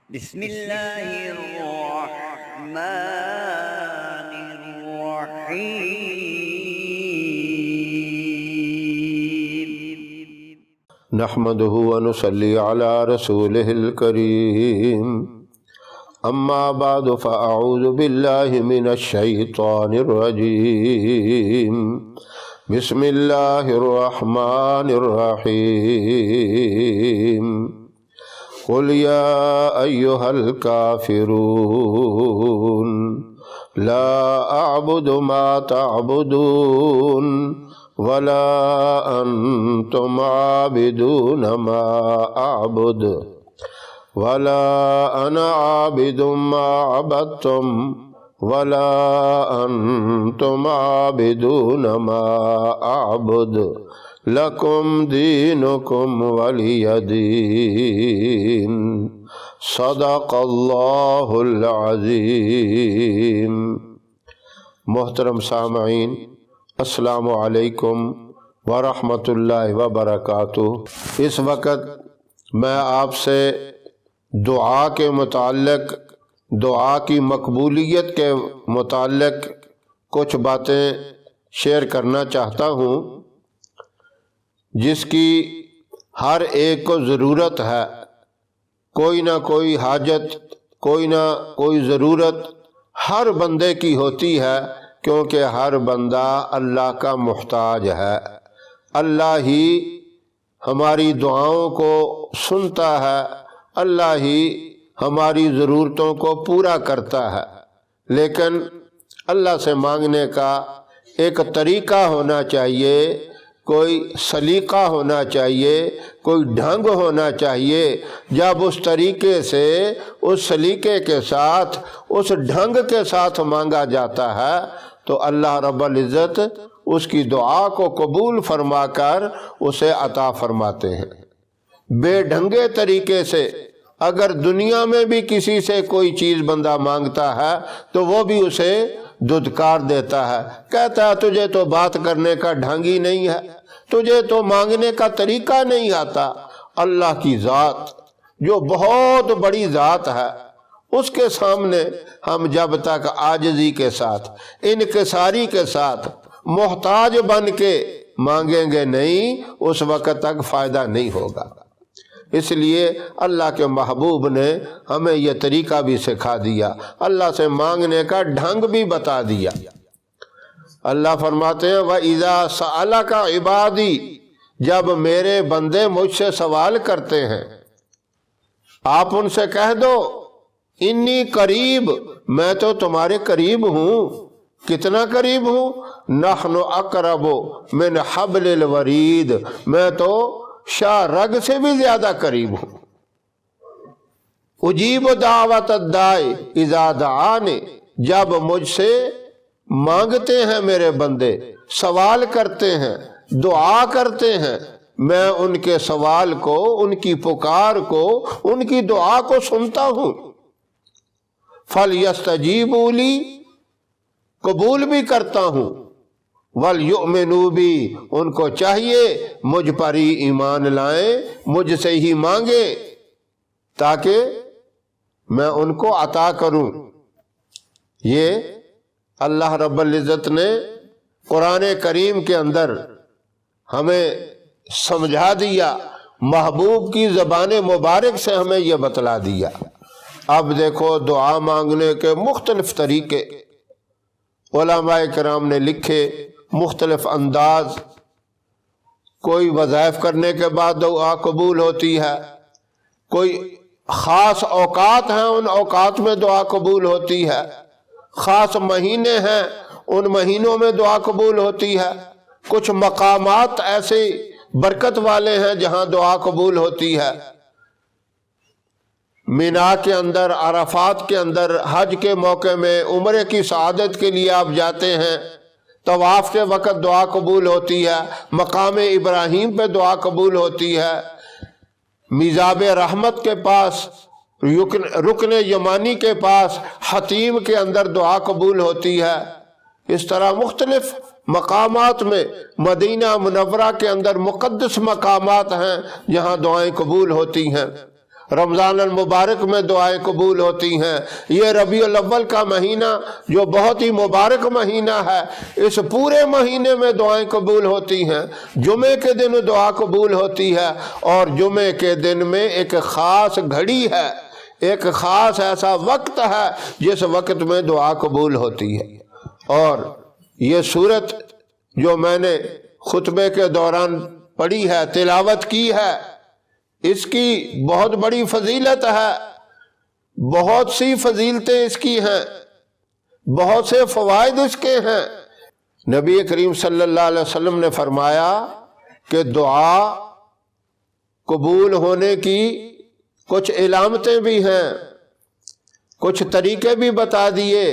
بسم اللہ الرحمن الرحیم۔ نحمده ونصلي على رسوله الكريم اما بعد فاعوذ بالله من الشيطان الرجيم بسم الله الرحمن الرحيم قل يا ايها الكافرون لا اعبد ما تعبدون ولا انتم عابدون ما اعبد ولا انا عابد ما عبدتم ولا انتم عابدون ما اعبد لکم دینکم ولی دین صدق اللہ العظیم۔ محترم سامعین، السلام علیکم ورحمۃ اللہ وبرکاتہ۔ اس وقت میں آپ سے دعا کے متعلق، دعا کی مقبولیت کے متعلق کچھ باتیں شیئر کرنا چاہتا ہوں جس کی ہر ایک کو ضرورت ہے۔ کوئی نہ کوئی حاجت، کوئی نہ کوئی ضرورت ہر بندے کی ہوتی ہے، کیونکہ ہر بندہ اللہ کا محتاج ہے۔ اللہ ہی ہماری دعاؤں کو سنتا ہے، اللہ ہی ہماری ضرورتوں کو پورا کرتا ہے، لیکن اللہ سے مانگنے کا ایک طریقہ ہونا چاہیے، کوئی سلیقہ ہونا چاہیے، کوئی ڈھنگ ہونا چاہیے۔ جب اس طریقے سے، اس سلیقے کے ساتھ، اس ڈھنگ کے ساتھ مانگا جاتا ہے تو اللہ رب العزت اس کی دعا کو قبول فرما کر اسے عطا فرماتے ہیں۔ بے ڈھنگے طریقے سے اگر دنیا میں بھی کسی سے کوئی چیز بندہ مانگتا ہے تو وہ بھی اسے دھتکار دیتا ہے، کہتا ہے تجھے تو بات کرنے کا ڈھنگ ہی نہیں ہے، تجھے تو مانگنے کا طریقہ نہیں آتا۔ اللہ کی ذات جو بہت بڑی ذات ہے، اس کے سامنے ہم جب تک عاجزی کے ساتھ، انکساری کے ساتھ، محتاج بن کے مانگیں گے نہیں، اس وقت تک فائدہ نہیں ہوگا۔ اس لیے اللہ کے محبوب نے ہمیں یہ طریقہ بھی سکھا دیا، اللہ سے مانگنے کا ڈھنگ بھی بتا دیا۔ اللہ فرماتے ہیں وَإِذَا سَأَلَكَ عِبَادِي، جب میرے بندے مجھ سے سوال کرتے ہیں، آپ ان سے کہہ دو انی قریب، میں تو تمہارے قریب ہوں۔ کتنا قریب ہوں؟ نحن اقرب من حبل الورید، میں تو شاہ رگ سے بھی زیادہ قریب ہوں۔ اجیب دعوت الداعی اذا دعانی، جب مجھ سے مانگتے ہیں میرے بندے، سوال کرتے ہیں، دعا کرتے ہیں، میں ان کے سوال کو، ان کی پکار کو، ان کی دعا کو سنتا ہوں۔ فَلْيَسْتَجِيبُوا لِي، قبول بھی کرتا ہوں، وَلْيُؤْمِنُوا بِي، ان کو چاہیے مجھ پر ہی ایمان لائیں، مجھ سے ہی مانگیں تاکہ میں ان کو عطا کروں۔ یہ اللہ رب العزت نے قرآن کریم کے اندر ہمیں سمجھا دیا، محبوب کی زبان مبارک سے ہمیں یہ بتلا دیا۔ اب دیکھو دعا مانگنے کے مختلف طریقے علماء کرام نے لکھے، مختلف انداز۔ کوئی وظائف کرنے کے بعد دعا قبول ہوتی ہے، کوئی خاص اوقات ہیں، ان اوقات میں دعا قبول ہوتی ہے، خاص مہینے ہیں، ان مہینوں میں دعا قبول ہوتی ہے، کچھ مقامات ایسے برکت والے ہیں جہاں دعا قبول ہوتی ہے۔ مینا کے اندر، عرفات کے اندر، حج کے موقع میں، عمرے کی سعادت کے لیے آپ جاتے ہیں، طواف کے وقت دعا قبول ہوتی ہے، مقام ابراہیم پہ دعا قبول ہوتی ہے، میزاب رحمت کے پاس، رکن یمانی کے پاس، حتیم کے اندر دعا قبول ہوتی ہے۔ اس طرح مختلف مقامات میں، مدینہ منورہ کے اندر مقدس مقامات ہیں جہاں دعائیں قبول ہوتی ہیں۔ رمضان المبارک میں دعائیں قبول ہوتی ہیں۔ یہ ربیع الاول کا مہینہ جو بہت ہی مبارک مہینہ ہے، اس پورے مہینے میں دعائیں قبول ہوتی ہیں۔ جمعے کے دن دعا قبول ہوتی ہے، اور جمعے کے دن میں ایک خاص گھڑی ہے، ایک خاص ایسا وقت ہے جس وقت میں دعا قبول ہوتی ہے۔ اور یہ سورت جو میں نے خطبے کے دوران پڑھی ہے، تلاوت کی ہے، اس کی بہت بڑی فضیلت ہے، بہت سی فضیلتیں اس کی ہیں، بہت سے فوائد اس کے ہیں۔ نبی کریم صلی اللہ علیہ وسلم نے فرمایا کہ دعا قبول ہونے کی کچھ علامتیں بھی ہیں، کچھ طریقے بھی بتا دیے۔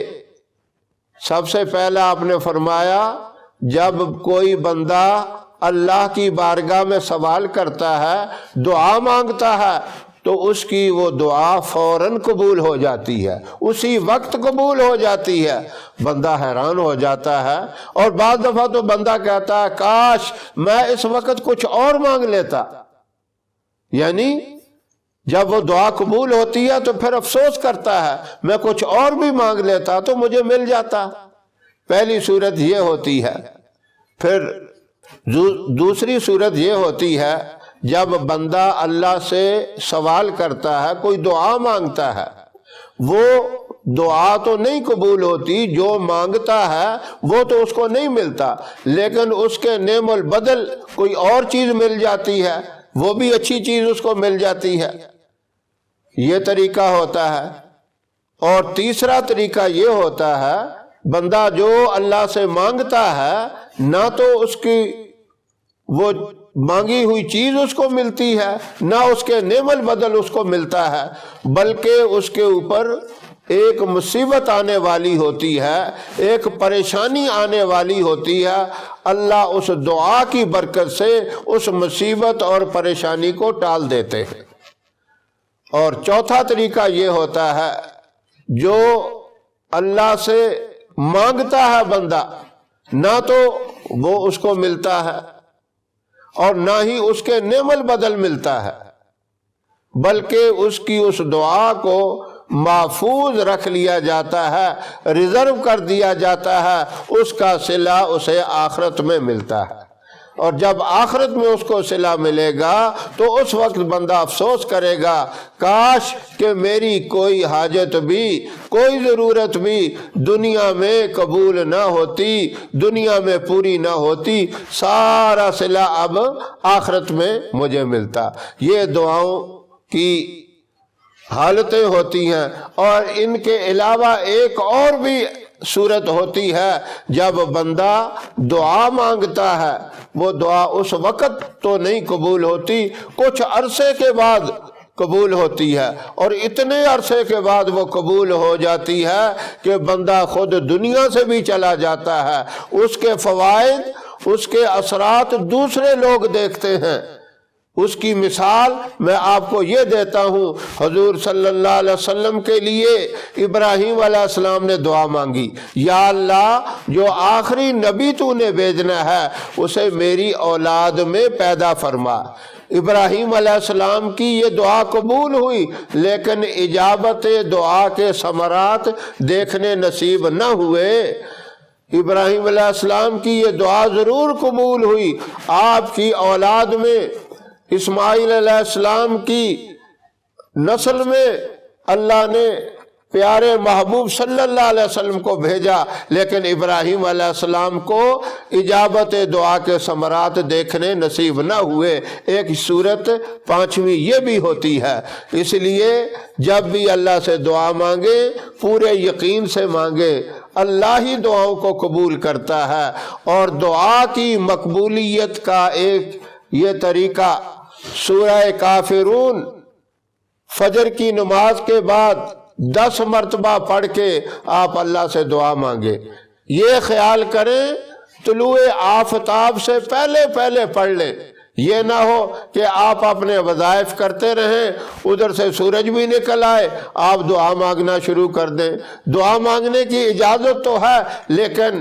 سب سے پہلا آپ نے فرمایا جب کوئی بندہ اللہ کی بارگاہ میں سوال کرتا ہے، دعا مانگتا ہے، تو اس کی وہ دعا فوراً قبول ہو جاتی ہے، اسی وقت قبول ہو جاتی ہے۔ بندہ حیران ہو جاتا ہے، اور بعض دفعہ تو بندہ کہتا ہے کاش میں اس وقت کچھ اور مانگ لیتا۔ یعنی جب وہ دعا قبول ہوتی ہے تو پھر افسوس کرتا ہے میں کچھ اور بھی مانگ لیتا تو مجھے مل جاتا۔ پہلی صورت یہ ہوتی ہے۔ پھر دوسری صورت یہ ہوتی ہے جب بندہ اللہ سے سوال کرتا ہے، کوئی دعا مانگتا ہے، وہ دعا تو نہیں قبول ہوتی، جو مانگتا ہے وہ تو اس کو نہیں ملتا، لیکن اس کے نعم البدل کوئی اور چیز مل جاتی ہے، وہ بھی اچھی چیز اس کو مل جاتی ہے۔ یہ طریقہ ہوتا ہے۔ اور تیسرا طریقہ یہ ہوتا ہے بندہ جو اللہ سے مانگتا ہے، نہ تو اس کی وہ مانگی ہوئی چیز اس کو ملتی ہے، نہ اس کے نعم البدل اس کو ملتا ہے، بلکہ اس کے اوپر ایک مصیبت آنے والی ہوتی ہے، ایک پریشانی آنے والی ہوتی ہے۔ اللہ اس دعا کی برکت سے اس مصیبت اور پریشانی کو ٹال دیتے ہیں۔ اور چوتھا طریقہ یہ ہوتا ہے جو اللہ سے مانگتا ہے بندہ، نہ تو وہ اس کو ملتا ہے اور نہ ہی اس کے نعم البدل ملتا ہے، بلکہ اس کی اس دعا کو محفوظ رکھ لیا جاتا ہے، ریزرو کر دیا جاتا ہے، اس کا صلہ اسے آخرت میں ملتا ہے۔ اور جب آخرت میں اس کو صلہ ملے گا تو اس وقت بندہ افسوس کرے گا کاش کہ میری کوئی حاجت بھی، کوئی ضرورت بھی دنیا میں قبول نہ ہوتی، دنیا میں پوری نہ ہوتی، سارا صلہ اب آخرت میں مجھے ملتا۔ یہ دعاؤں کی حالتیں ہوتی ہیں۔ اور ان کے علاوہ ایک اور بھی صورت ہوتی ہے جب بندہ دعا مانگتا ہے، وہ دعا اس وقت تو نہیں قبول ہوتی، کچھ عرصے کے بعد قبول ہوتی ہے، اور اتنے عرصے کے بعد وہ قبول ہو جاتی ہے کہ بندہ خود دنیا سے بھی چلا جاتا ہے، اس کے فوائد، اس کے اثرات دوسرے لوگ دیکھتے ہیں۔ اس کی مثال میں آپ کو یہ دیتا ہوں، حضور صلی اللہ علیہ وسلم کے لیے ابراہیم علیہ السلام نے دعا مانگی، یا اللہ جو آخری نبی تو نے بھیجنا ہے اسے میری اولاد میں پیدا فرما۔ ابراہیم علیہ السلام کی یہ دعا قبول ہوئی، لیکن اجابت دعا کے ثمرات دیکھنے نصیب نہ ہوئے۔ ابراہیم علیہ السلام کی یہ دعا ضرور قبول ہوئی، آپ کی اولاد میں اسماعیل علیہ السلام کی نسل میں اللہ نے پیارے محبوب صلی اللہ علیہ وسلم کو بھیجا، لیکن ابراہیم علیہ السلام کو اجابت دعا کے ثمرات دیکھنے نصیب نہ ہوئے۔ ایک صورت پانچویں یہ بھی ہوتی ہے۔ اس لیے جب بھی اللہ سے دعا مانگے پورے یقین سے مانگے، اللہ ہی دعاؤں کو قبول کرتا ہے۔ اور دعا کی مقبولیت کا ایک یہ طریقہ، سورہ کافرون فجر کی نماز کے بعد 10 مرتبہ پڑھ کے آپ اللہ سے دعا مانگے۔ یہ خیال کریں طلوع آفتاب سے پہلے پڑھ لیں، یہ نہ ہو کہ آپ اپنے وظائف کرتے رہیں، ادھر سے سورج بھی نکل آئے، آپ دعا مانگنا شروع کر دیں۔ دعا مانگنے کی اجازت تو ہے، لیکن